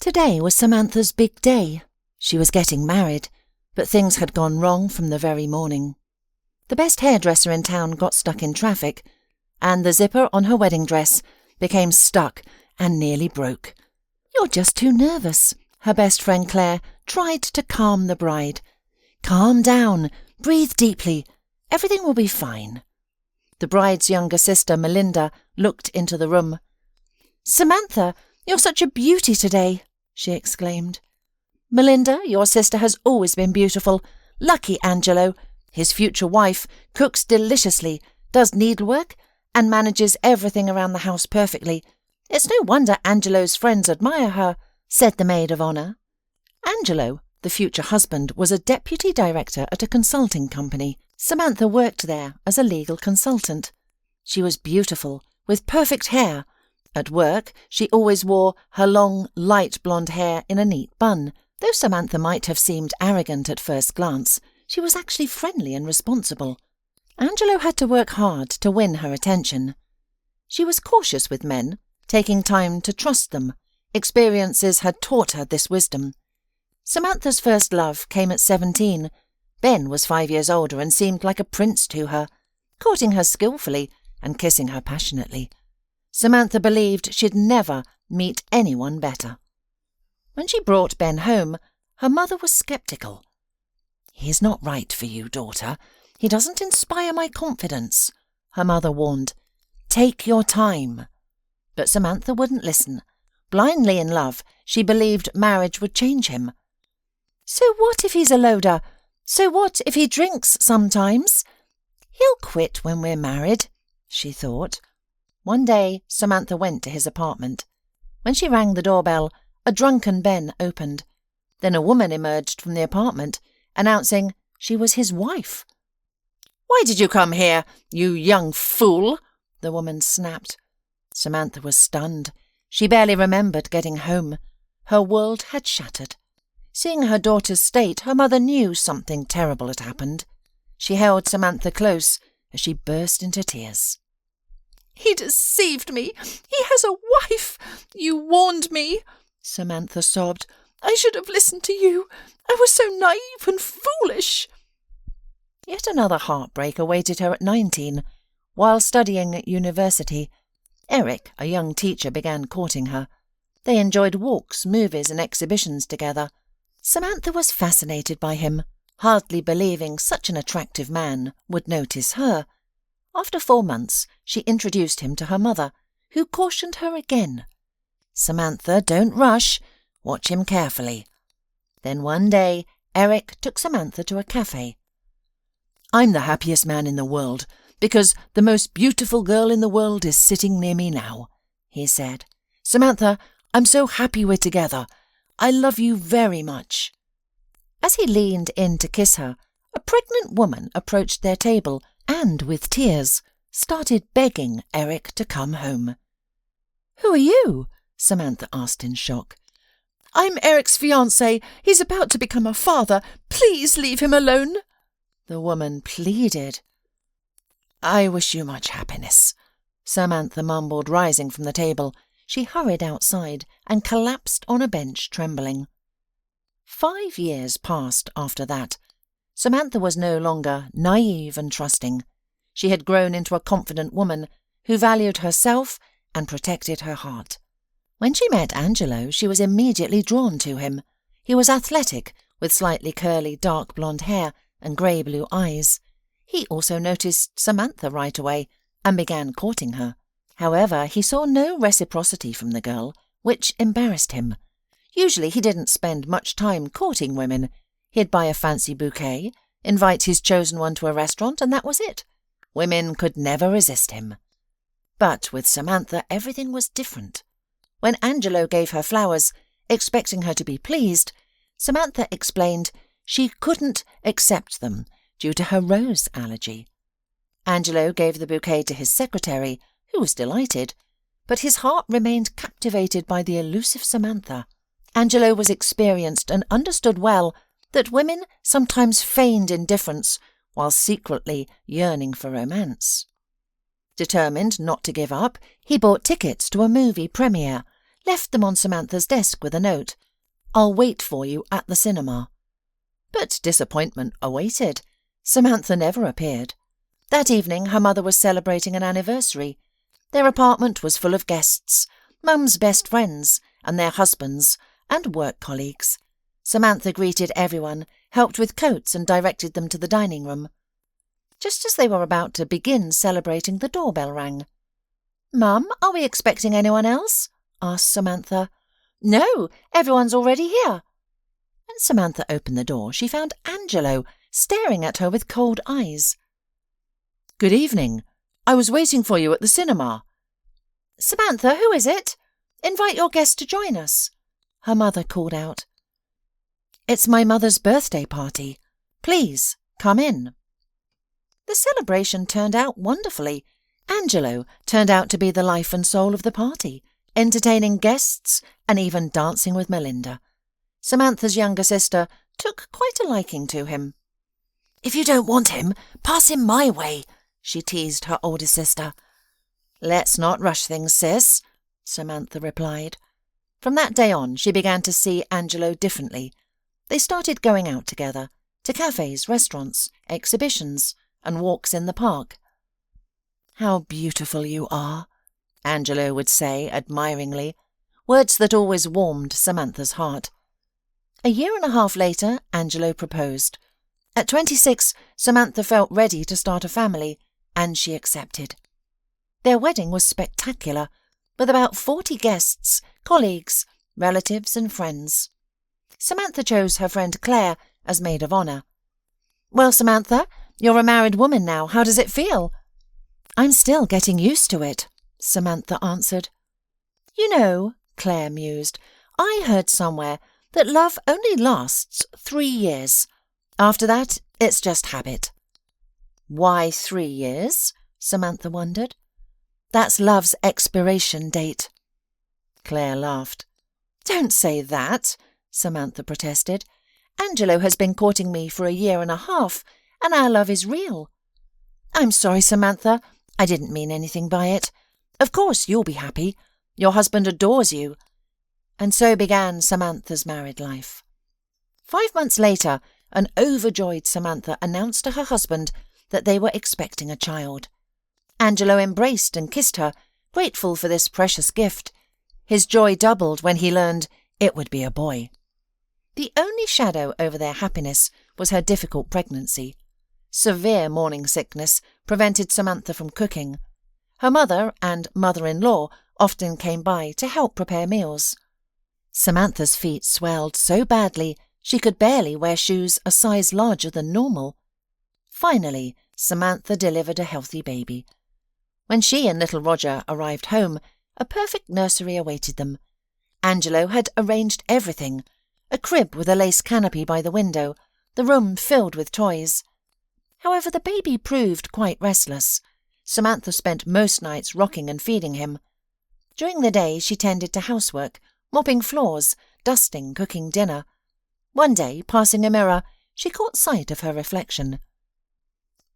Today was Samantha's big day. She was getting married, but things had gone wrong from the very morning. The best hairdresser in town got stuck in traffic, and the zipper on her wedding dress became stuck and nearly broke. "You're just too nervous," her best friend Claire tried to calm the bride. "Calm down, breathe deeply, everything will be fine." The bride's younger sister, Melinda, looked into the room. "Samantha, you're such a beauty today," she exclaimed. "Melinda, your sister has always been beautiful. Lucky Angelo, his future wife, cooks deliciously, does needlework, and manages everything around the house perfectly. It's no wonder Angelo's friends admire her," said the maid of honour. Angelo, the future husband, was a deputy director at a consulting company. Samantha worked there as a legal consultant. She was beautiful, with perfect hair. At work, she always wore her long, light blonde hair in a neat bun. Though Samantha might have seemed arrogant at first glance, she was actually friendly and responsible. Angelo had to work hard to win her attention. She was cautious with men, taking time to trust them. Experiences had taught her this wisdom. Samantha's first love came at 17. Ben was 5 years older and seemed like a prince to her, courting her skillfully and kissing her passionately. Samantha believed she'd never meet anyone better. When she brought Ben home, her mother was sceptical. "He's not right for you, daughter. He doesn't inspire my confidence," her mother warned. "Take your time." But Samantha wouldn't listen. Blindly in love, she believed marriage would change him. "So what if he's a loader? So what if he drinks sometimes? He'll quit when we're married," she thought. One day, Samantha went to his apartment. When she rang the doorbell, a drunken Ben opened. Then a woman emerged from the apartment, announcing she was his wife. "Why did you come here, you young fool?" the woman snapped. Samantha was stunned. She barely remembered getting home. Her world had shattered. Seeing her daughter's state, her mother knew something terrible had happened. She held Samantha close as she burst into tears. "He deceived me. He has a wife. You warned me," Samantha sobbed. "I should have listened to you. I was so naive and foolish." Yet another heartbreak awaited her at 19. While studying at university, Eric, a young teacher, began courting her. They enjoyed walks, movies and exhibitions together. Samantha was fascinated by him, hardly believing such an attractive man would notice her. After 4 months, she introduced him to her mother, who cautioned her again. "Samantha, don't rush. Watch him carefully." Then one day, Eric took Samantha to a cafe. "I'm the happiest man in the world, because the most beautiful girl in the world is sitting near me now," he said. "Samantha, I'm so happy we're together. I love you very much." As he leaned in to kiss her, a pregnant woman approached their table and, with tears, started begging Eric to come home. "Who are you?" Samantha asked in shock. "I'm Eric's fiancé. He's about to become a father. Please leave him alone," the woman pleaded. "I wish you much happiness," Samantha mumbled, rising from the table. She hurried outside and collapsed on a bench, trembling. 5 years passed after that. Samantha was no longer naive and trusting. She had grown into a confident woman who valued herself and protected her heart. When she met Angelo, she was immediately drawn to him. He was athletic, with slightly curly dark blonde hair and grey-blue eyes. He also noticed Samantha right away and began courting her. However, he saw no reciprocity from the girl, which embarrassed him. Usually he didn't spend much time courting women. He'd buy a fancy bouquet, invite his chosen one to a restaurant, and that was it. Women could never resist him. But with Samantha, everything was different. When Angelo gave her flowers, expecting her to be pleased, Samantha explained she couldn't accept them due to her rose allergy. Angelo gave the bouquet to his secretary, who was delighted, but his heart remained captivated by the elusive Samantha. Angelo was experienced and understood well that women sometimes feigned indifference while secretly yearning for romance. Determined not to give up, he bought tickets to a movie premiere, left them on Samantha's desk with a note. "I'll wait for you at the cinema." But disappointment awaited. Samantha never appeared. That evening her mother was celebrating an anniversary. Their apartment was full of guests, Mum's best friends and their husbands, and work colleagues. Samantha greeted everyone, helped with coats and directed them to the dining room. Just as they were about to begin celebrating, the doorbell rang. "Mum, are we expecting anyone else?" asked Samantha. "No, everyone's already here." When Samantha opened the door, she found Angelo staring at her with cold eyes. "Good evening. I was waiting for you at the cinema." "Samantha, who is it? Invite your guest to join us," her mother called out. "It's my mother's birthday party. Please, come in." The celebration turned out wonderfully. Angelo turned out to be the life and soul of the party, entertaining guests and even dancing with Melinda. Samantha's younger sister took quite a liking to him. "If you don't want him, pass him my way," she teased her older sister. "Let's not rush things, sis," Samantha replied. From that day on, she began to see Angelo differently. They started going out together, to cafes, restaurants, exhibitions, and walks in the park. "How beautiful you are," Angelo would say admiringly, words that always warmed Samantha's heart. A year and a half later, Angelo proposed. At 26, Samantha felt ready to start a family, and she accepted. Their wedding was spectacular, with about 40 guests, colleagues, relatives and friends. Samantha chose her friend Claire as maid of honour. "Well, Samantha, you're a married woman now. How does it feel?" "I'm still getting used to it," Samantha answered. "You know," Claire mused, "I heard somewhere that love only lasts 3 years. After that, it's just habit." "Why 3 years?" Samantha wondered. "That's love's expiration date." Claire laughed. "Don't say that," Samantha protested. "Angelo has been courting me for 1.5 years, and our love is real." "I'm sorry, Samantha. I didn't mean anything by it. Of course you'll be happy. Your husband adores you." And so began Samantha's married life. 5 months later, an overjoyed Samantha announced to her husband that they were expecting a child. Angelo embraced and kissed her, grateful for this precious gift. His joy doubled when he learned it would be a boy. The only shadow over their happiness was her difficult pregnancy. Severe morning sickness prevented Samantha from cooking. Her mother and mother-in-law often came by to help prepare meals. Samantha's feet swelled so badly she could barely wear shoes a size larger than normal. Finally, Samantha delivered a healthy baby. When she and little Roger arrived home, a perfect nursery awaited them. Angelo had arranged everything: a crib with a lace canopy by the window, the room filled with toys. However, the baby proved quite restless. Samantha spent most nights rocking and feeding him. During the day, she tended to housework, mopping floors, dusting, cooking dinner. One day, passing a mirror, she caught sight of her reflection.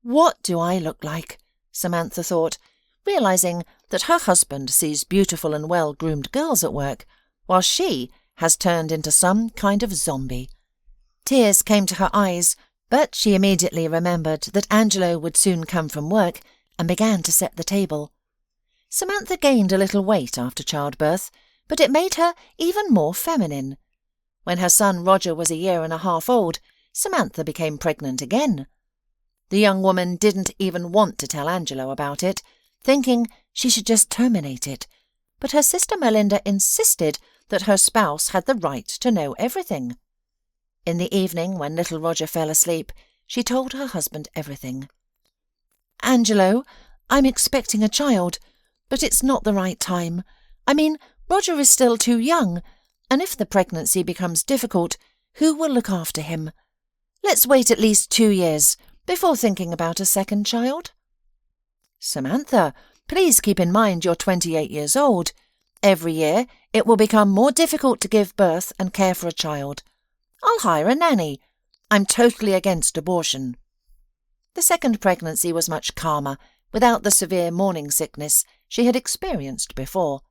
"What do I look like?" Samantha thought, realizing that her husband sees beautiful and well-groomed girls at work, while she has turned into some kind of zombie. Tears came to her eyes, but she immediately remembered that Angelo would soon come from work and began to set the table. Samantha gained a little weight after childbirth, but it made her even more feminine. When her son Roger was 1.5 years old, Samantha became pregnant again. The young woman didn't even want to tell Angelo about it, thinking she should just terminate it, but her sister Melinda insisted that her spouse had the right to know everything. In the evening, when little Roger fell asleep, she told her husband everything. "Angelo, I'm expecting a child, but it's not the right time. I mean, Roger is still too young, and if the pregnancy becomes difficult, who will look after him? Let's wait at least 2 years before thinking about a second child." "Samantha, please keep in mind you're 28 years old. Every year it will become more difficult to give birth and care for a child. I'll hire a nanny. I'm totally against abortion." The second pregnancy was much calmer, without the severe morning sickness she had experienced before.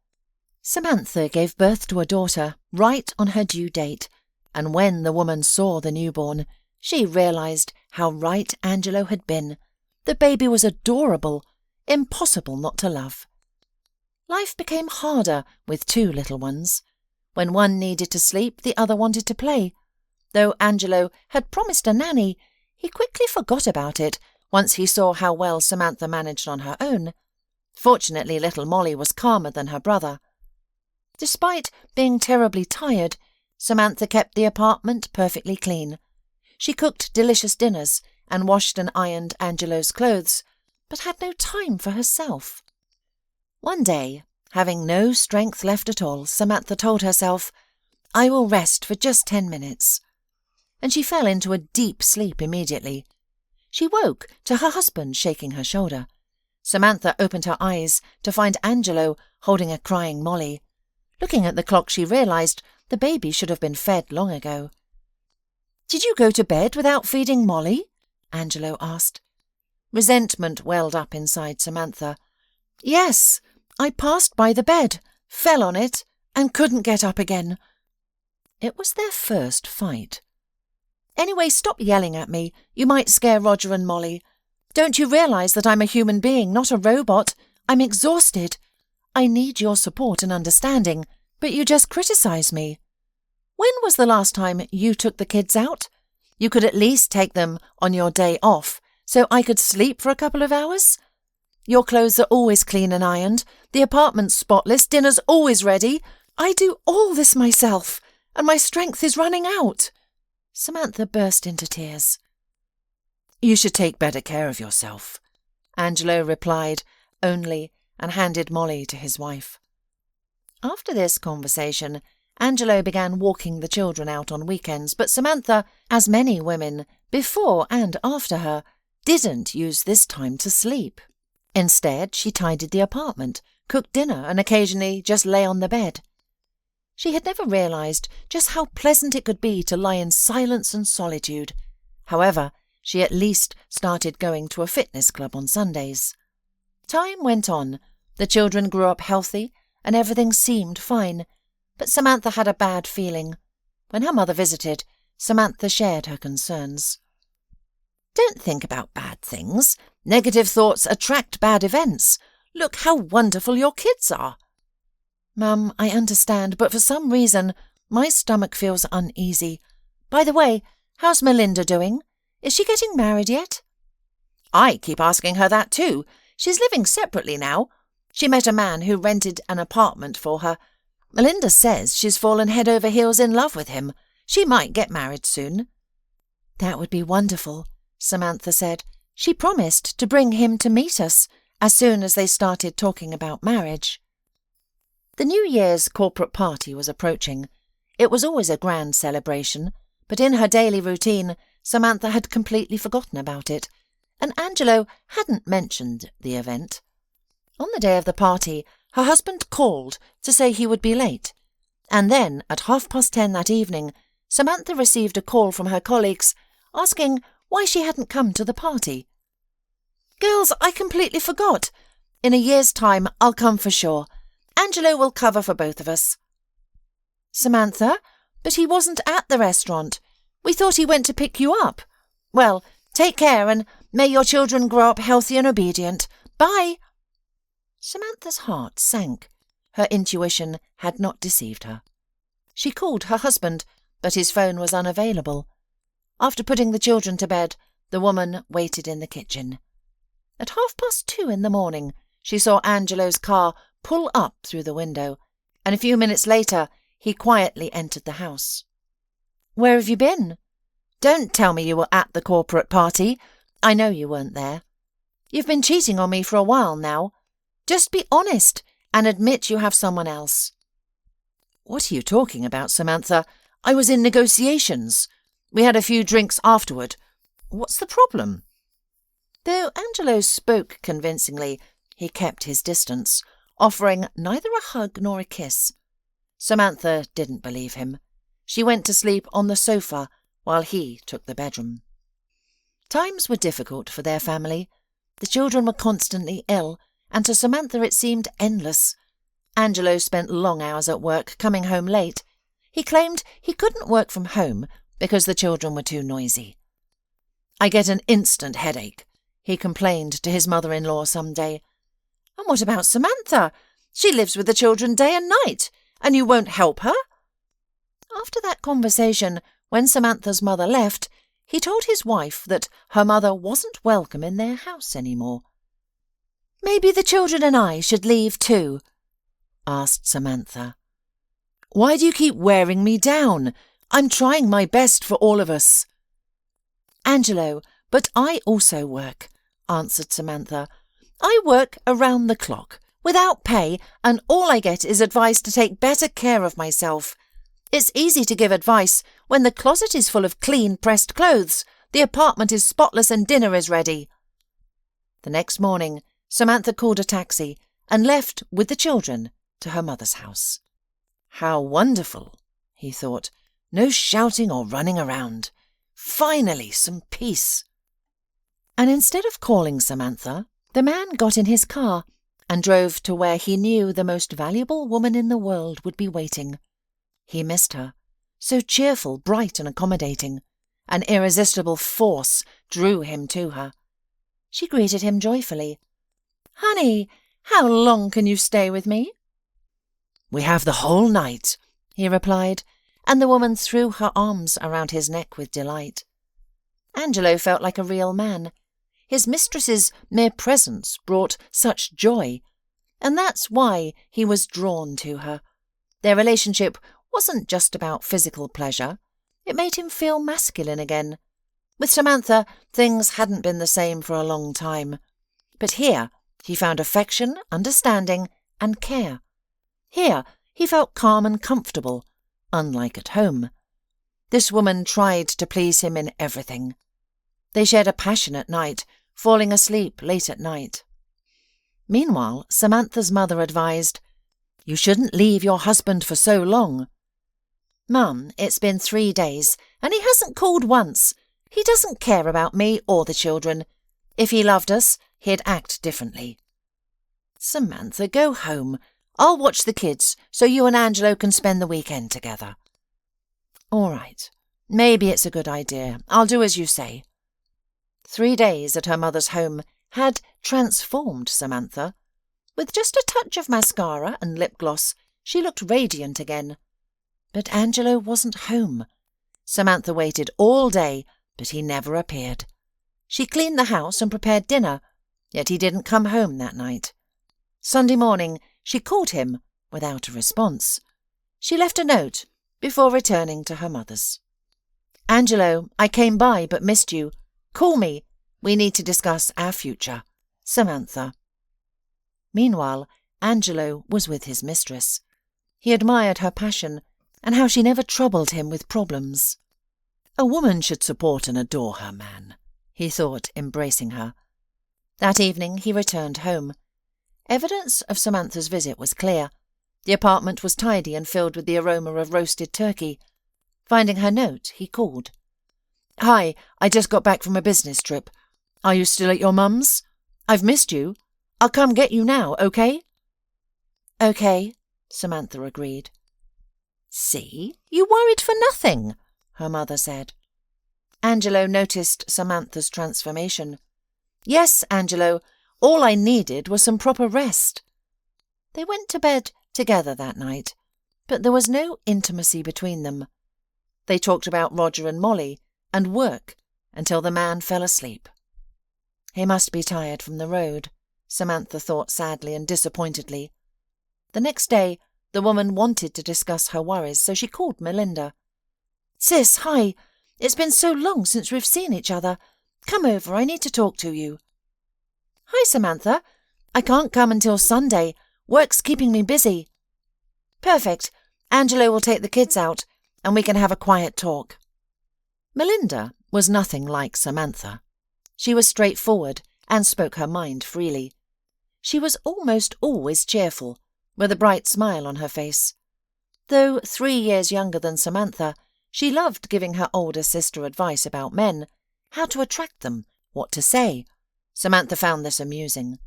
Samantha gave birth to a daughter right on her due date, and when the woman saw the newborn, she realised how right Angelo had been. The baby was adorable, impossible not to love. Life became harder with two little ones. When one needed to sleep, the other wanted to play. Though Angelo had promised a nanny, he quickly forgot about it once he saw how well Samantha managed on her own. Fortunately, little Molly was calmer than her brother. Despite being terribly tired, Samantha kept the apartment perfectly clean. She cooked delicious dinners and washed and ironed Angelo's clothes, but had no time for herself. One day, having no strength left at all, Samantha told herself, "I will rest for just 10 minutes." And she fell into a deep sleep immediately. She woke to her husband shaking her shoulder. Samantha opened her eyes to find Angelo holding a crying Molly. Looking at the clock, she realised the baby should have been fed long ago. "Did you go to bed without feeding Molly?" Angelo asked. Resentment welled up inside Samantha. "Yes, I passed by the bed, fell on it, and couldn't get up again." It was their first fight. "Anyway, stop yelling at me. You might scare Roger and Molly. Don't you realise that I'm a human being, not a robot? I'm exhausted. I need your support and understanding, but you just criticise me. When was the last time you took the kids out? You could at least take them on your day off, so I could sleep for a couple of hours. Your clothes are always clean and ironed, the apartment's spotless, dinner's always ready. I do all this myself, and my strength is running out." Samantha burst into tears. "You should take better care of yourself," Angelo replied only and handed Molly to his wife. After this conversation, Angelo began walking the children out on weekends, but Samantha, as many women before and after her, didn't use this time to sleep. Instead, she tidied the apartment, cooked dinner, and occasionally just lay on the bed. She had never realised just how pleasant it could be to lie in silence and solitude. However, she at least started going to a fitness club on Sundays. Time went on. The children grew up healthy, and everything seemed fine. But Samantha had a bad feeling. When her mother visited, Samantha shared her concerns. "Don't think about bad things. Negative thoughts attract bad events. Look how wonderful your kids are." "Mum, I understand, but for some reason my stomach feels uneasy. By the way, how's Melinda doing? Is she getting married yet?" "I keep asking her that too. She's living separately now. She met a man who rented an apartment for her. Melinda says she's fallen head over heels in love with him. She might get married soon." "That would be wonderful," Samantha said. She promised to bring him to meet us as soon as they started talking about marriage. The New Year's corporate party was approaching. It was always a grand celebration, but in her daily routine, Samantha had completely forgotten about it, and Angelo hadn't mentioned the event. On the day of the party, her husband called to say he would be late, and then at 10:30 that evening, Samantha received a call from her colleagues asking why she hadn't come to the party. "Girls, I completely forgot. In a year's time, I'll come for sure. Angelo will cover for both of us." "Samantha, but he wasn't at the restaurant. We thought he went to pick you up. Well, take care and may your children grow up healthy and obedient. Bye." Samantha's heart sank. Her intuition had not deceived her. She called her husband, but his phone was unavailable. After putting the children to bed, the woman waited in the kitchen. At 2:30 in the morning, she saw Angelo's car pull up through the window, and a few minutes later, he quietly entered the house. "Where have you been? Don't tell me you were at the corporate party. I know you weren't there. You've been cheating on me for a while now. Just be honest and admit you have someone else." "What are you talking about, Samantha? I was in negotiations. We had a few drinks afterward. What's the problem?" Though Angelo spoke convincingly, he kept his distance, offering neither a hug nor a kiss. Samantha didn't believe him. She went to sleep on the sofa while he took the bedroom. Times were difficult for their family. The children were constantly ill, and to Samantha it seemed endless. Angelo spent long hours at work, coming home late. He claimed he couldn't work from home because the children were too noisy. "I get an instant headache," he complained to his mother-in-law some day. "And what about Samantha? She lives with the children day and night, and you won't help her?" After that conversation, when Samantha's mother left, he told his wife that her mother wasn't welcome in their house anymore. "Maybe the children and I should leave too?" asked Samantha. "Why do you keep wearing me down? I'm trying my best for all of us." "Angelo, but I also work," answered Samantha. "I work around the clock, without pay, and all I get is advice to take better care of myself. It's easy to give advice when the closet is full of clean, pressed clothes, the apartment is spotless and dinner is ready." The next morning, Samantha called a taxi and left with the children to her mother's house. How wonderful, he thought. No shouting or running around. Finally, some peace. And instead of calling Samantha, the man got in his car and drove to where he knew the most valuable woman in the world would be waiting. He missed her. So cheerful, bright and accommodating. An irresistible force drew him to her. She greeted him joyfully. "Honey, how long can you stay with me?" "We have the whole night," he replied, and the woman threw her arms around his neck with delight. Angelo felt like a real man. His mistress's mere presence brought such joy, and that's why he was drawn to her. Their relationship wasn't just about physical pleasure. It made him feel masculine again. With Samantha, things hadn't been the same for a long time. But here he found affection, understanding, and care. Here he felt calm and comfortable, unlike at home. This woman tried to please him in everything. They shared a passionate night, falling asleep late at night. Meanwhile, Samantha's mother advised, "You shouldn't leave your husband for so long." "Mum, it's been 3 days, and he hasn't called once. He doesn't care about me or the children. If he loved us, he'd act differently." "Samantha, go home. I'll watch the kids so you and Angelo can spend the weekend together." "All right. Maybe it's a good idea. I'll do as you say." 3 days at her mother's home had transformed Samantha. With just a touch of mascara and lip gloss, she looked radiant again. But Angelo wasn't home. Samantha waited all day, but he never appeared. She cleaned the house and prepared dinner, yet he didn't come home that night. Sunday morning, she called him without a response. She left a note before returning to her mother's. "Angelo, I came by but missed you. Call me. We need to discuss our future. Samantha." Meanwhile, Angelo was with his mistress. He admired her passion and how she never troubled him with problems. A woman should support and adore her man, he thought, embracing her. That evening he returned home. Evidence of Samantha's visit was clear. The apartment was tidy and filled with the aroma of roasted turkey. Finding her note, he called. "Hi, I just got back from a business trip. Are you still at your mum's? I've missed you. I'll come get you now, okay?" "Okay," Samantha agreed. "See, you worried for nothing," her mother said. Angelo noticed Samantha's transformation. "Yes, Angelo, all I needed was some proper rest." They went to bed together that night, but there was no intimacy between them. They talked about Roger and Molly and work until the man fell asleep. He must be tired from the road, Samantha thought sadly and disappointedly. The next day, the woman wanted to discuss her worries, so she called Melinda. "Sis, hi. It's been so long since we've seen each other. Come over, I need to talk to you." "Hi, Samantha. I can't come until Sunday. Work's keeping me busy." "Perfect. Angelo will take the kids out, and we can have a quiet talk." Melinda was nothing like Samantha. She was straightforward and spoke her mind freely. She was almost always cheerful, with a bright smile on her face. Though 3 years younger than Samantha, she loved giving her older sister advice about men, how to attract them, what to say. Samantha found this amusing.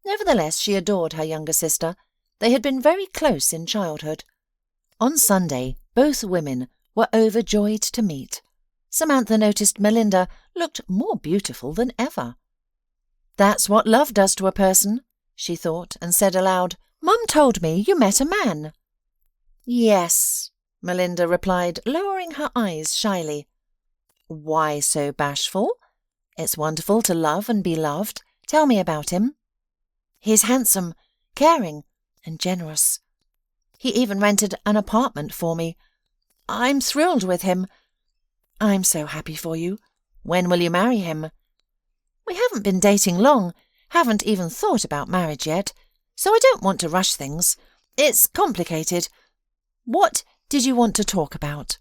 Nevertheless, she adored her younger sister, They had been very close in childhood. On Sunday, both women were overjoyed to meet. Samantha noticed Melinda looked more beautiful than ever. "That's what love does to a person," she thought, and said aloud, "Mum told me you met a man." "Yes," Melinda replied, lowering her eyes shyly. "Why so bashful? It's wonderful to love and be loved. Tell me about him." "He's handsome, caring, and generous. He even rented an apartment for me. I'm thrilled with him. I'm so happy for you. When will you marry him?" "We haven't been dating long, haven't even thought about marriage yet, so I don't want to rush things. It's complicated. What did you want to talk about?"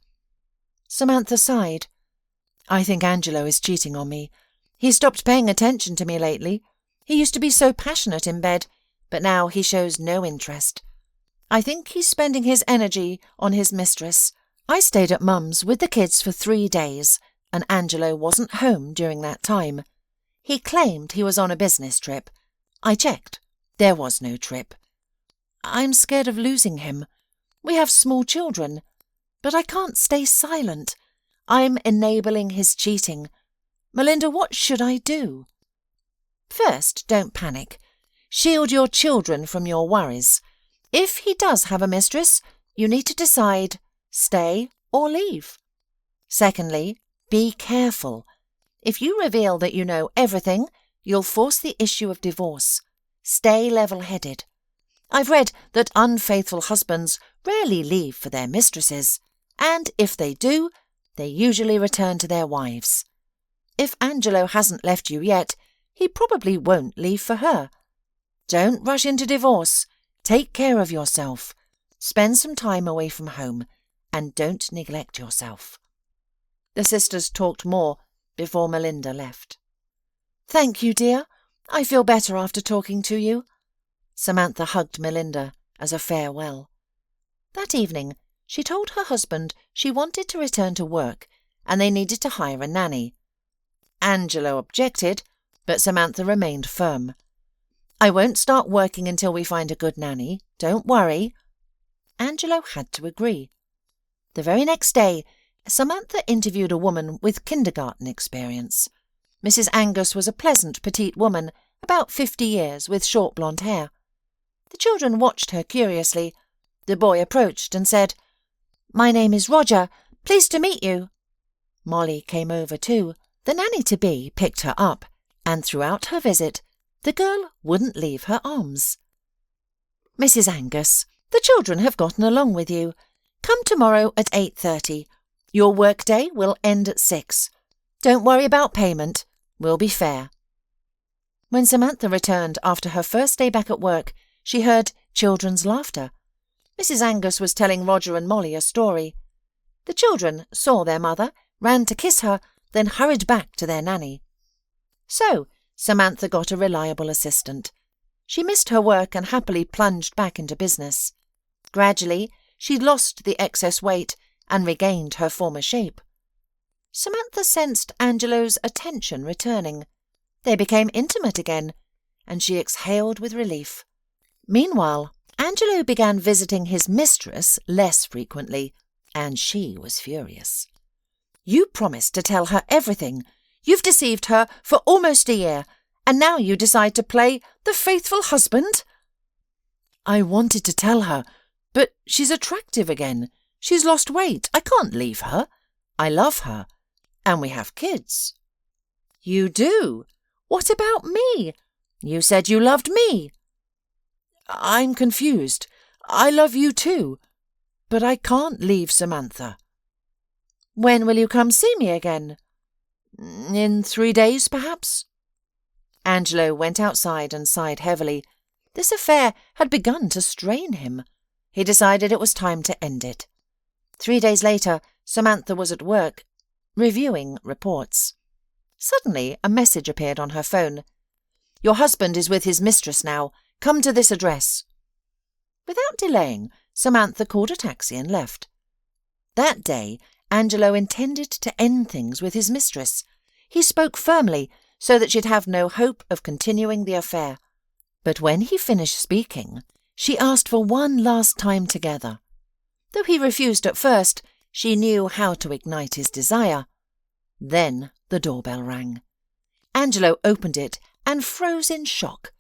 Samantha sighed. "I think Angelo is cheating on me. He's stopped paying attention to me lately. He used to be so passionate in bed, but now he shows no interest. I think he's spending his energy on his mistress. I stayed at Mum's with the kids for 3 days, and Angelo wasn't home during that time. He claimed he was on a business trip. I checked. There was no trip. I'm scared of losing him. We have small children, but I can't stay silent. I'm enabling his cheating. Melinda, what should I do?" "First, don't panic. Shield your children from your worries. If he does have a mistress, you need to decide stay or leave. Secondly, be careful. If you reveal that you know everything, you'll force the issue of divorce. Stay level-headed. I've read that unfaithful husbands rarely leave for their mistresses, and if they do, they usually return to their wives. If Angelo hasn't left you yet, he probably won't leave for her. Don't rush into divorce. Take care of yourself. Spend some time away from home, and don't neglect yourself." The sisters talked more before Melinda left. "Thank you, dear. I feel better after talking to you." Samantha hugged Melinda as a farewell. That evening, she told her husband she wanted to return to work and they needed to hire a nanny. Angelo objected, but Samantha remained firm. "I won't start working until we find a good nanny. Don't worry." Angelo had to agree. The very next day, Samantha interviewed a woman with kindergarten experience. Mrs. Angus was a pleasant, petite woman, about 50 years, with short blonde hair. The children watched her curiously. The boy approached and said, "My name is Roger. Pleased to meet you." Molly came over too. The nanny-to-be picked her up, and throughout her visit, the girl wouldn't leave her arms. "Mrs. Angus, the children have gotten along with you. Come tomorrow at 8:30. Your workday will end at 6. Don't worry about payment. We'll be fair." When Samantha returned after her first day back at work, she heard children's laughter. Mrs. Angus was telling Roger and Molly a story. The children saw their mother, ran to kiss her, then hurried back to their nanny. So Samantha got a reliable assistant. She missed her work and happily plunged back into business. Gradually, she lost the excess weight and regained her former shape. Samantha sensed Angelo's attention returning. They became intimate again, and she exhaled with relief. Meanwhile, Angelo began visiting his mistress less frequently, and she was furious. "You promised to tell her everything. You've deceived her for almost a year, and now you decide to play the faithful husband?" "I wanted to tell her, but she's attractive again. She's lost weight. I can't leave her. I love her. And we have kids." "You do? What about me? You said you loved me." "I'm confused. I love you too. But I can't leave Samantha." "When will you come see me again?" "In 3 days, perhaps." Angelo went outside and sighed heavily. This affair had begun to strain him. He decided it was time to end it. 3 days later, Samantha was at work, reviewing reports. Suddenly, a message appeared on her phone. "Your husband is with his mistress now. Come to this address." Without delaying, Samantha called a taxi and left. That day, Angelo intended to end things with his mistress. He spoke firmly, so that she'd have no hope of continuing the affair. But when he finished speaking, She asked for one last time together. Though he refused at first, she knew how to ignite his desire. Then the doorbell rang. Angelo opened it and froze in shock.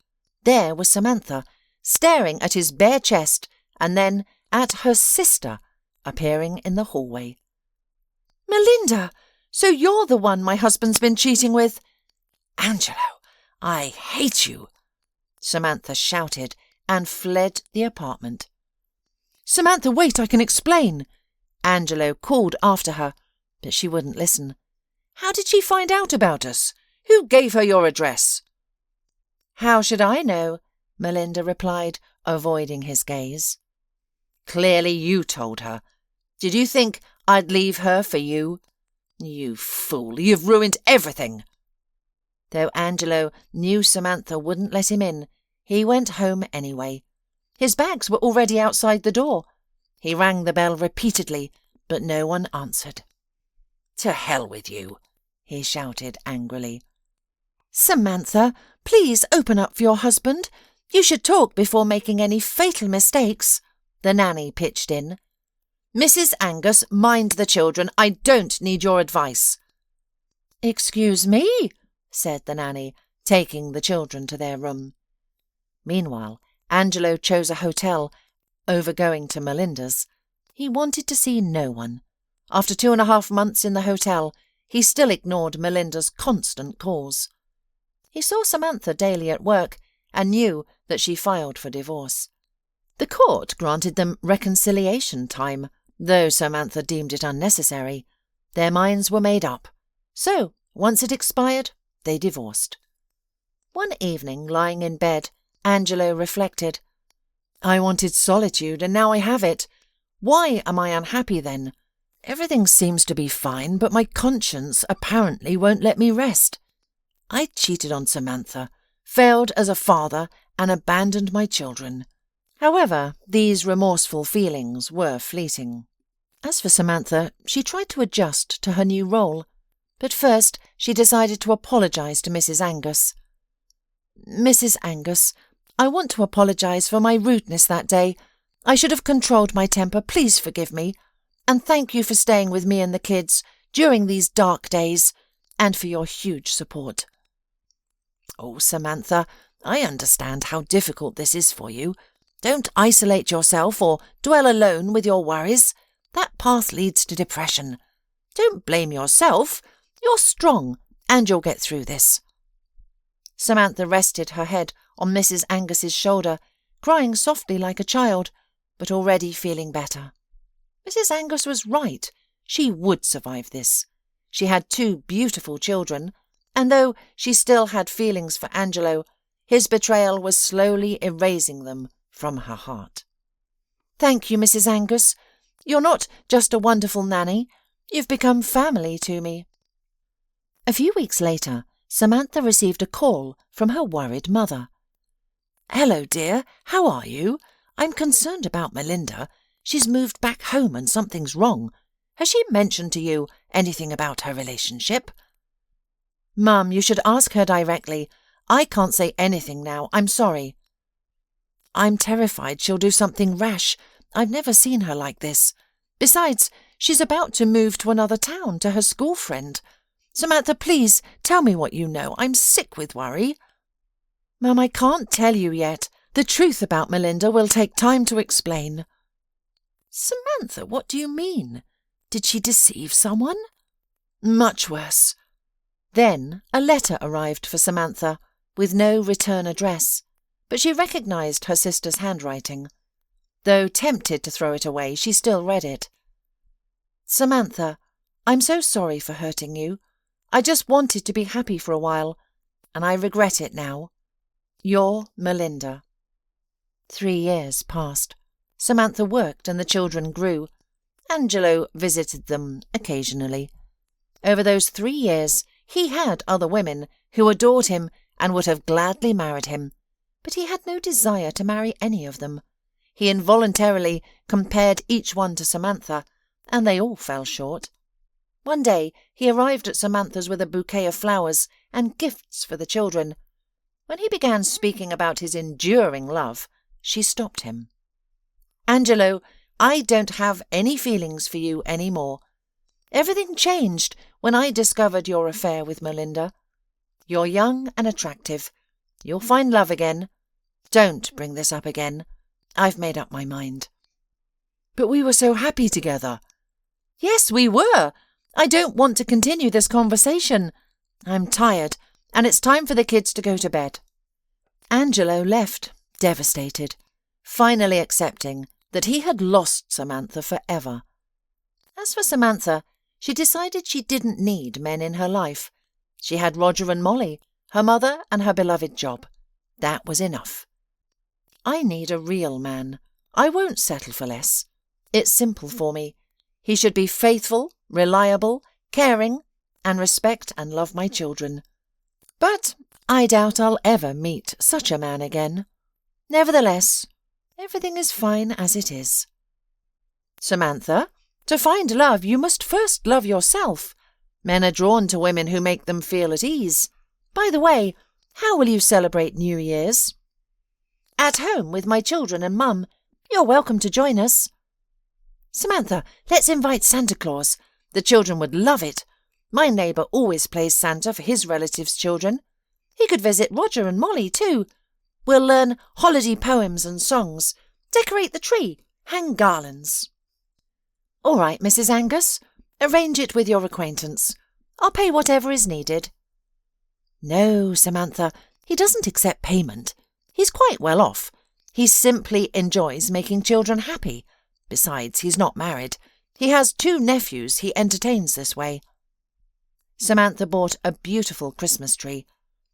There was Samantha, staring at his bare chest and then at her sister, appearing in the hallway. "Melinda, so you're the one my husband's been cheating with?" "Angelo, I hate you," Samantha shouted and fled the apartment. "Samantha, wait, I can explain." Angelo called after her, but she wouldn't listen. "How did she find out about us? Who gave her your address?" "How should I know?" Melinda replied, avoiding his gaze. "Clearly you told her. Did you think I'd leave her for you? You fool, you've ruined everything." Though Angelo knew Samantha wouldn't let him in, he went home anyway. His bags were already outside the door. He rang the bell repeatedly, but no one answered. "To hell with you," he shouted angrily. "Samantha, please open up for your husband. You should talk before making any fatal mistakes," the nanny pitched in. "Mrs. Angus, mind the children. I don't need your advice." "Excuse me," said the nanny, taking the children to their room. Meanwhile, Angelo chose a hotel over going to Melinda's. He wanted to see no one. After 2.5 months in the hotel, he still ignored Melinda's constant calls. He saw Samantha daily at work and knew that she filed for divorce. The court granted them reconciliation time, though Samantha deemed it unnecessary. Their minds were made up. So, once it expired, they divorced. One evening, lying in bed, Angelo reflected. "I wanted solitude, and now I have it. Why am I unhappy then? Everything seems to be fine, but my conscience apparently won't let me rest. I cheated on Samantha, failed as a father, and abandoned my children." However, these remorseful feelings were fleeting. As for Samantha, she tried to adjust to her new role. But first she decided to apologise to Mrs. Angus. "Mrs. Angus, I want to apologise for my rudeness that day. I should have controlled my temper. Please forgive me. And thank you for staying with me and the kids during these dark days, and for your huge support." "Oh, Samantha, I understand how difficult this is for you. Don't isolate yourself or dwell alone with your worries. That path leads to depression. Don't blame yourself. You're strong, and you'll get through this." Samantha rested her head on Mrs. Angus's shoulder, crying softly like a child, but already feeling better. Mrs. Angus was right. She would survive this. She had 2 beautiful children, and though she still had feelings for Angelo, his betrayal was slowly erasing them from her heart. "Thank you, Mrs. Angus. You're not just a wonderful nanny. You've become family to me." A few weeks later, Samantha received a call from her worried mother. "Hello, dear. How are you? I'm concerned about Melinda. She's moved back home and something's wrong. Has she mentioned to you anything about her relationship?" "Mum, you should ask her directly. I can't say anything now. I'm sorry." "I'm terrified she'll do something rash. I've never seen her like this. Besides, she's about to move to another town to her school friend. Samantha, please tell me what you know. I'm sick with worry." "Mum, I can't tell you yet. The truth about Melinda will take time to explain." "Samantha, what do you mean? Did she deceive someone?" "Much worse." Then a letter arrived for Samantha, with no return address, but she recognised her sister's handwriting. Though tempted to throw it away, she still read it. "Samantha, I'm so sorry for hurting you. I just wanted to be happy for a while, and I regret it now. Your Melinda." 3 years passed. Samantha worked and the children grew. Angelo visited them occasionally. Over those 3 years, he had other women who adored him and would have gladly married him, but he had no desire to marry any of them. He involuntarily compared each one to Samantha, and they all fell short. One day he arrived at Samantha's with a bouquet of flowers and gifts for the children. When he began speaking about his enduring love, she stopped him. "Angelo, I don't have any feelings for you anymore. Everything changed when I discovered your affair with Melinda. You're young and attractive. You'll find love again. Don't bring this up again. I've made up my mind." "But we were so happy together." "Yes, we were. I don't want to continue this conversation. I'm tired, and it's time for the kids to go to bed." Angelo left, devastated, finally accepting that he had lost Samantha forever. As for Samantha, she decided she didn't need men in her life. She had Roger and Molly, her mother and her beloved job. That was enough. "I need a real man. I won't settle for less. It's simple for me. He should be faithful, reliable, caring, and respect and love my children. But I doubt I'll ever meet such a man again. Nevertheless, everything is fine as it is." "Samantha, to find love you must first love yourself. Men are drawn to women who make them feel at ease. By the way, how will you celebrate New Year's?" "At home with my children and Mum. You're welcome to join us." "Samantha, let's invite Santa Claus. The children would love it. My neighbour always plays Santa for his relatives' children. He could visit Roger and Molly too. We'll learn holiday poems and songs, decorate the tree, hang garlands." "All right, Mrs. Angus. Arrange it with your acquaintance. I'll pay whatever is needed." "No, Samantha, he doesn't accept payment. He's quite well off. He simply enjoys making children happy. Besides, he's not married. He has 2 nephews he entertains this way." Samantha bought a beautiful Christmas tree.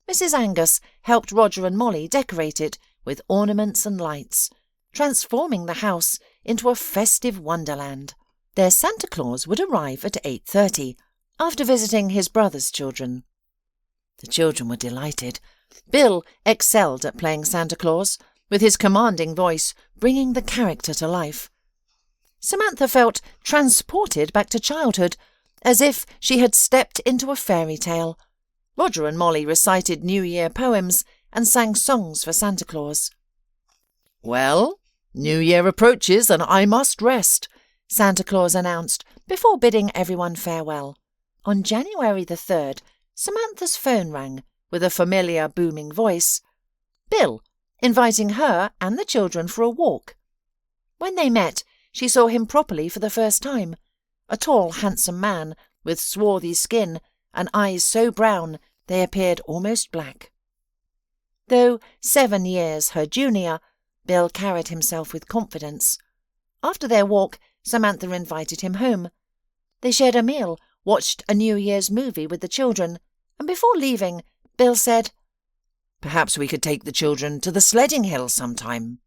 Mrs. Angus helped Roger and Molly decorate it with ornaments and lights, transforming the house into a festive wonderland. Their Santa Claus would arrive at 8:30, after visiting his brother's children. The children were delighted. Bill excelled at playing Santa Claus, with his commanding voice bringing the character to life. Samantha felt transported back to childhood, as if she had stepped into a fairy tale. Roger and Molly recited New Year poems and sang songs for Santa Claus. "Well, New Year approaches and I must rest," Santa Claus announced before bidding everyone farewell. On January the 3rd, Samantha's phone rang with a familiar booming voice. Bill, inviting her and the children for a walk. When they met, she saw him properly for the first time. A tall, handsome man with swarthy skin and eyes so brown they appeared almost black. Though 7 years her junior, Bill carried himself with confidence. After their walk, Samantha invited him home. They shared a meal, watched a New Year's movie with the children, and before leaving, Bill said, "Perhaps we could take the children to the sledding hill sometime."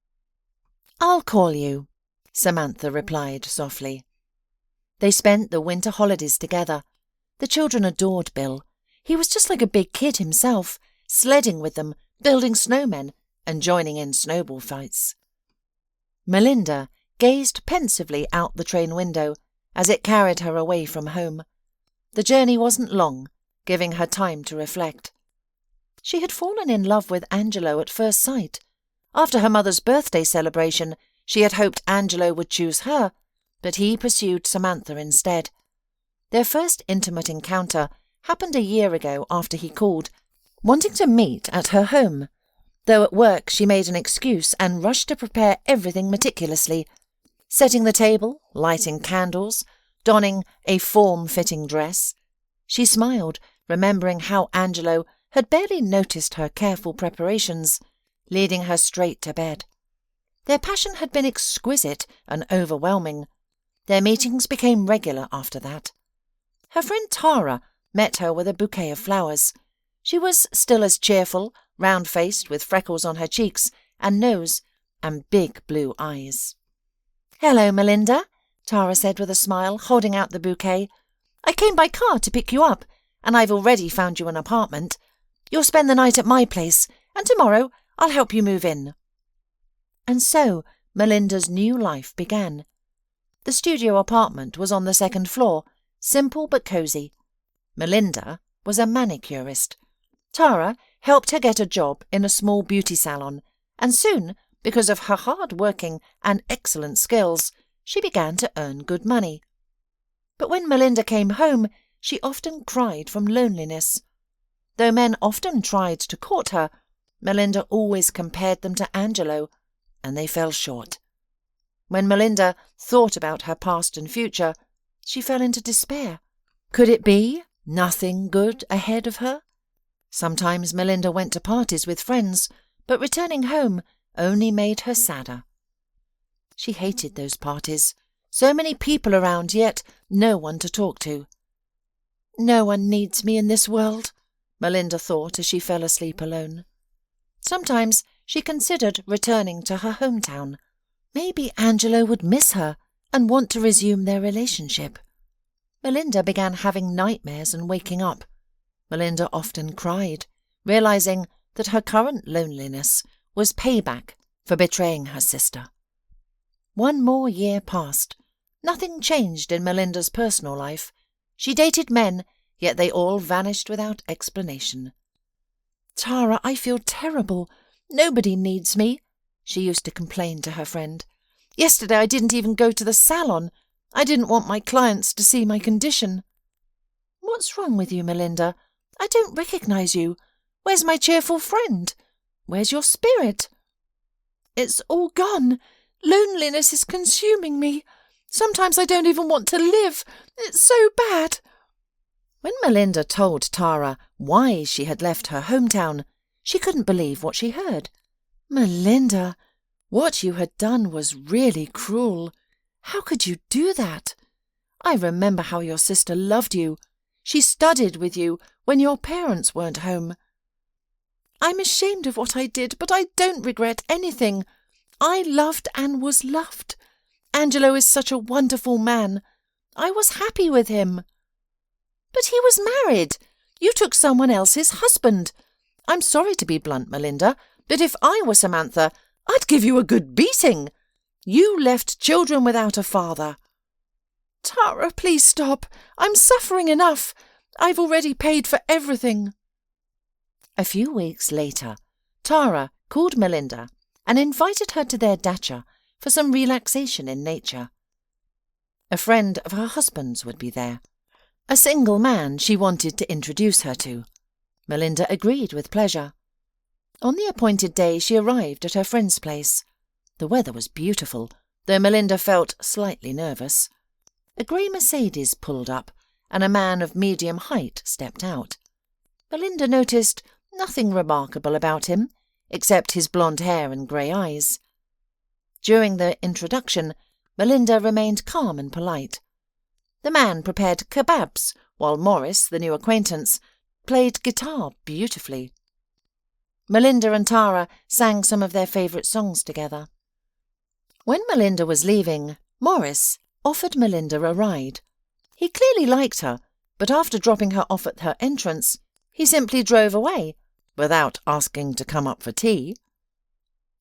"I'll call you," Samantha replied softly. They spent the winter holidays together. The children adored Bill. He was just like a big kid himself, sledding with them, building snowmen, and joining in snowball fights. Melinda gazed pensively out the train window as it carried her away from home. The journey wasn't long, giving her time to reflect. She had fallen in love with Angelo at first sight. After her mother's birthday celebration, she had hoped Angelo would choose her, but he pursued Samantha instead. Their first intimate encounter happened a year ago after he called, wanting to meet at her home. Though at work she made an excuse and rushed to prepare everything meticulously, setting the table, lighting candles, donning a form-fitting dress. She smiled, remembering how Angelo had barely noticed her careful preparations, leading her straight to bed. Their passion had been exquisite and overwhelming. Their meetings became regular after that. Her friend Tara met her with a bouquet of flowers. She was still as cheerful, round-faced, with freckles on her cheeks and nose, and big blue eyes. "Hello, Melinda," Tara said with a smile, holding out the bouquet. "I came by car to pick you up, and I've already found you an apartment. You'll spend the night at my place, and tomorrow I'll help you move in." And so Melinda's new life began. The studio apartment was on the 2nd floor, simple but cosy. Melinda was a manicurist. Tara helped her get a job in a small beauty salon, and soon because of her hard working and excellent skills, she began to earn good money. But when Melinda came home, she often cried from loneliness. Though men often tried to court her, Melinda always compared them to Angelo, and they fell short. When Melinda thought about her past and future, she fell into despair. Could it be nothing good ahead of her? Sometimes Melinda went to parties with friends, but returning home only made her sadder. She hated those parties. So many people around, yet no one to talk to. No one needs me in this world, Melinda thought as she fell asleep alone. Sometimes she considered returning to her hometown. Maybe Angelo would miss her and want to resume their relationship. Melinda began having nightmares and waking up. Melinda often cried, realizing that her current loneliness was payback for betraying her sister. 1 more year passed. Nothing changed in Melinda's personal life. She dated men, yet they all vanished without explanation. "Tara, I feel terrible. Nobody needs me," she used to complain to her friend. "Yesterday I didn't even go to the salon. I didn't want my clients to see my condition." "What's wrong with you, Melinda? I don't recognize you. Where's my cheerful friend? Where's your spirit?" "It's all gone. Loneliness is consuming me. Sometimes I don't even want to live. It's so bad." When Melinda told Tara why she had left her hometown, she couldn't believe what she heard. "Melinda, what you had done was really cruel. How could you do that? I remember how your sister loved you. She studied with you when your parents weren't home." "I'm ashamed of what I did, but I don't regret anything. I loved and was loved. Angelo is such a wonderful man. I was happy with him." "But he was married. You took someone else's husband. I'm sorry to be blunt, Melinda, but if I were Samantha, I'd give you a good beating. You left children without a father." "Tara, please stop. I'm suffering enough. I've already paid for everything." A few weeks later, Tara called Melinda and invited her to their dacha for some relaxation in nature. A friend of her husband's would be there, a single man she wanted to introduce her to. Melinda agreed with pleasure. On the appointed day she arrived at her friend's place. The weather was beautiful, though Melinda felt slightly nervous. A grey Mercedes pulled up, and a man of medium height stepped out. Melinda noticed nothing remarkable about him, except his blonde hair and grey eyes. During the introduction, Melinda remained calm and polite. The man prepared kebabs, while Morris, the new acquaintance, played guitar beautifully. Melinda and Tara sang some of their favourite songs together. When Melinda was leaving, Morris offered Melinda a ride. He clearly liked her, but after dropping her off at her entrance, he simply drove away, without asking to come up for tea.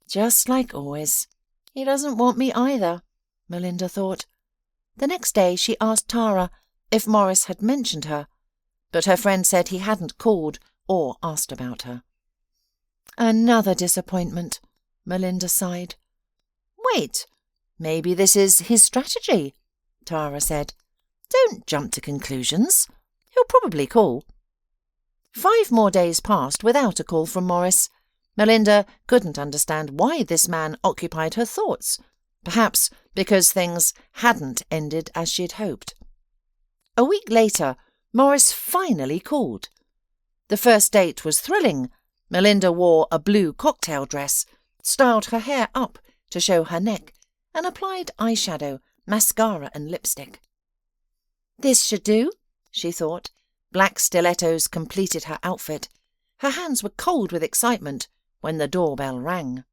Just like always. He doesn't want me either, Melinda thought. The next day she asked Tara if Morris had mentioned her, but her friend said he hadn't called or asked about her. Another disappointment, Melinda sighed. Wait, maybe this is his strategy, Tara said. Don't jump to conclusions. He'll probably call. 5 more days passed without a call from Morris. Melinda couldn't understand why this man occupied her thoughts, perhaps because things hadn't ended as she'd hoped. A week later, Morris finally called. The first date was thrilling. Melinda wore a blue cocktail dress, styled her hair up to show her neck, and applied eyeshadow, mascara and lipstick. This should do, she thought. Black stilettos completed her outfit. Her hands were cold with excitement when the doorbell rang.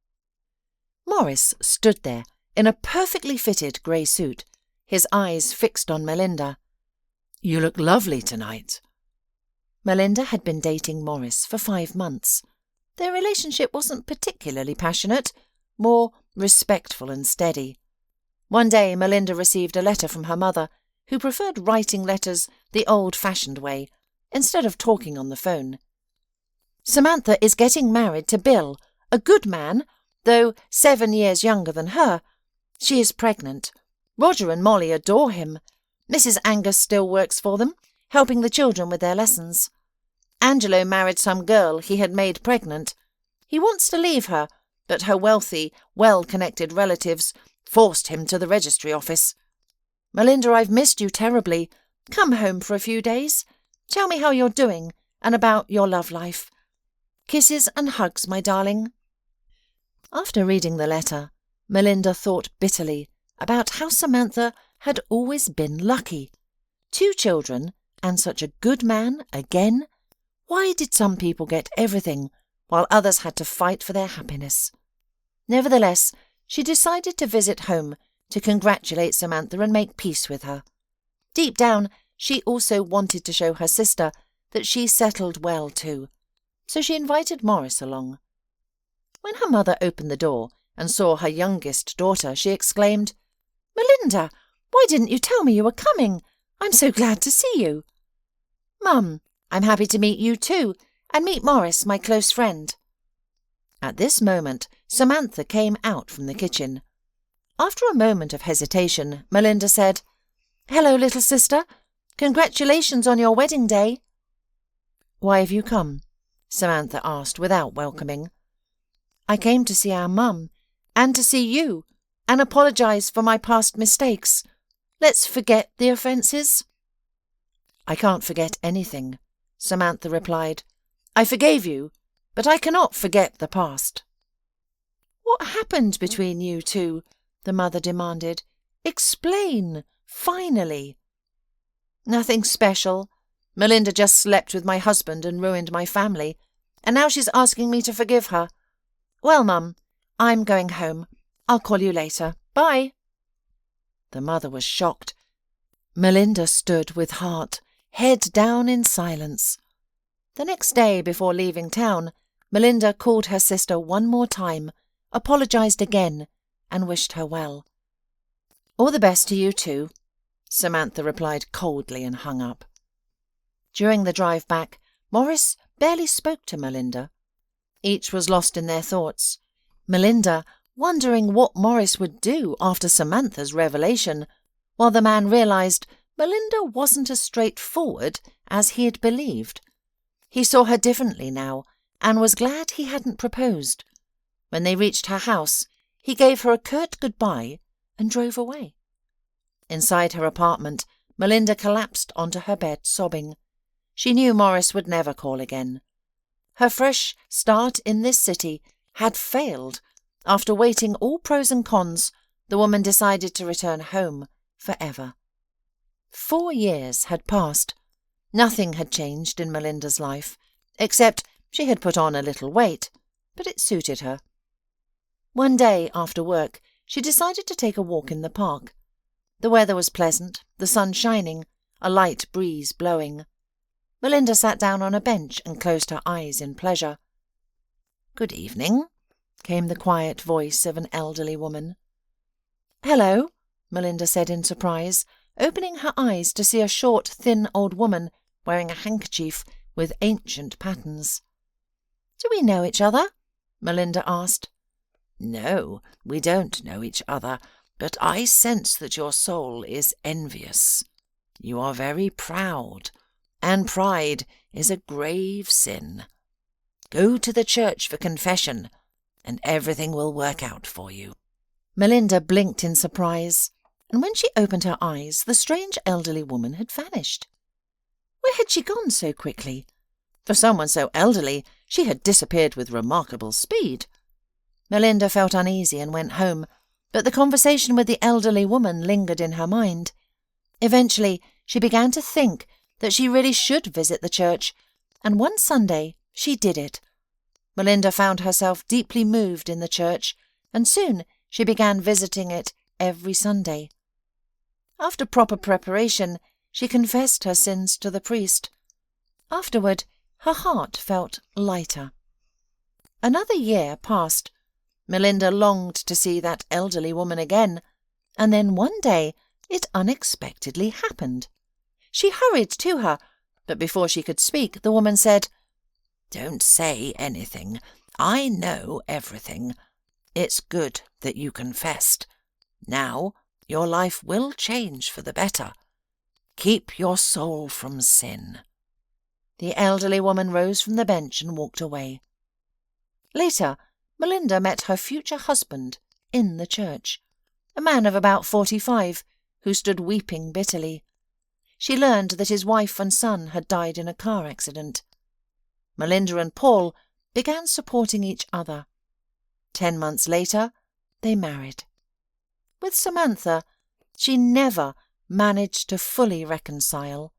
Morris stood there in a perfectly fitted grey suit, his eyes fixed on Melinda. You look lovely tonight. Melinda had been dating Morris for 5 months. Their relationship wasn't particularly passionate, more respectful and steady. One day Melinda received a letter from her mother, who preferred writing letters the old-fashioned way, instead of talking on the phone. Samantha is getting married to Bill, a good man, Though 7 years younger than her, she is pregnant. Roger and Molly adore him. Mrs. Angus still works for them, helping the children with their lessons. Angelo married some girl he had made pregnant. He wants to leave her, but her wealthy, well-connected relatives forced him to the registry office. Melinda, I've missed you terribly. Come home for a few days. Tell me how you're doing and about your love life. Kisses and hugs, my darling. After reading the letter, Melinda thought bitterly about how Samantha had always been lucky. 2 children and such a good man again. Why did some people get everything while others had to fight for their happiness? Nevertheless, she decided to visit home to congratulate Samantha and make peace with her. Deep down, she also wanted to show her sister that she settled well too, so she invited Morris along. When her mother opened the door and saw her youngest daughter, she exclaimed, "Melinda, why didn't you tell me you were coming? I'm so glad to see you." "Mum, I'm happy to meet you too, and meet Morris, my close friend." At this moment, Samantha came out from the kitchen. After a moment of hesitation, Melinda said, "Hello, little sister. Congratulations on your wedding day." "Why have you come?" Samantha asked without welcoming. "I came to see our mum, and to see you, and apologise for my past mistakes. Let's forget the offences." "I can't forget anything," Samantha replied. "I forgave you, but I cannot forget the past." "What happened between you two?" the mother demanded. "Explain, finally." "Nothing special. Melinda just slept with my husband and ruined my family, and now she's asking me to forgive her. Well, Mum, I'm going home. I'll call you later. Bye." The mother was shocked. Melinda stood with heart, head down in silence. The next day, before leaving town, Melinda called her sister one more time, apologised again, and wished her well. "All the best to you too," Samantha replied coldly and hung up. During the drive back, Morris barely spoke to Melinda. Each was lost in their thoughts. Melinda wondering what Morris would do after Samantha's revelation, while the man realised Melinda wasn't as straightforward as he had believed. He saw her differently now, and was glad he hadn't proposed. When they reached her house, he gave her a curt goodbye and drove away. Inside her apartment, Melinda collapsed onto her bed, sobbing. She knew Morris would never call again. Her fresh start in this city had failed. After weighing all pros and cons, the woman decided to return home forever. 4 years had passed. Nothing had changed in Melinda's life, except she had put on a little weight, but it suited her. One day after work, she decided to take a walk in the park. The weather was pleasant, the sun shining, a light breeze blowing. Melinda sat down on a bench and closed her eyes in pleasure. "Good evening," came the quiet voice of an elderly woman. "Hello," Melinda said in surprise, opening her eyes to see a short, thin old woman wearing a handkerchief with ancient patterns. "Do we know each other?" Melinda asked. "No, we don't know each other, but I sense that your soul is envious. You are very proud, and pride is a grave sin. Go to the church for confession, and everything will work out for you." Melinda blinked in surprise, and when she opened her eyes, the strange elderly woman had vanished. Where had she gone so quickly? For someone so elderly, she had disappeared with remarkable speed. Melinda felt uneasy and went home, but the conversation with the elderly woman lingered in her mind. Eventually, she began to think that she really should visit the church, and one Sunday she did it. Melinda found herself deeply moved in the church, and soon she began visiting it every Sunday. After proper preparation, she confessed her sins to the priest. Afterward, her heart felt lighter. Another year passed. Melinda longed to see that elderly woman again, and then one day it unexpectedly happened. She hurried to her, but before she could speak, the woman said, "Don't say anything. I know everything. It's good that you confessed. Now your life will change for the better. Keep your soul from sin." The elderly woman rose from the bench and walked away. Later, Melinda met her future husband in the church, a man of about 45, who stood weeping bitterly. She learned that his wife and son had died in a car accident. Melinda and Paul began supporting each other. 10 months later, they married. With Samantha, she never managed to fully reconcile,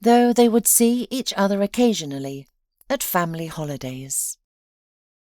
though they would see each other occasionally at family holidays.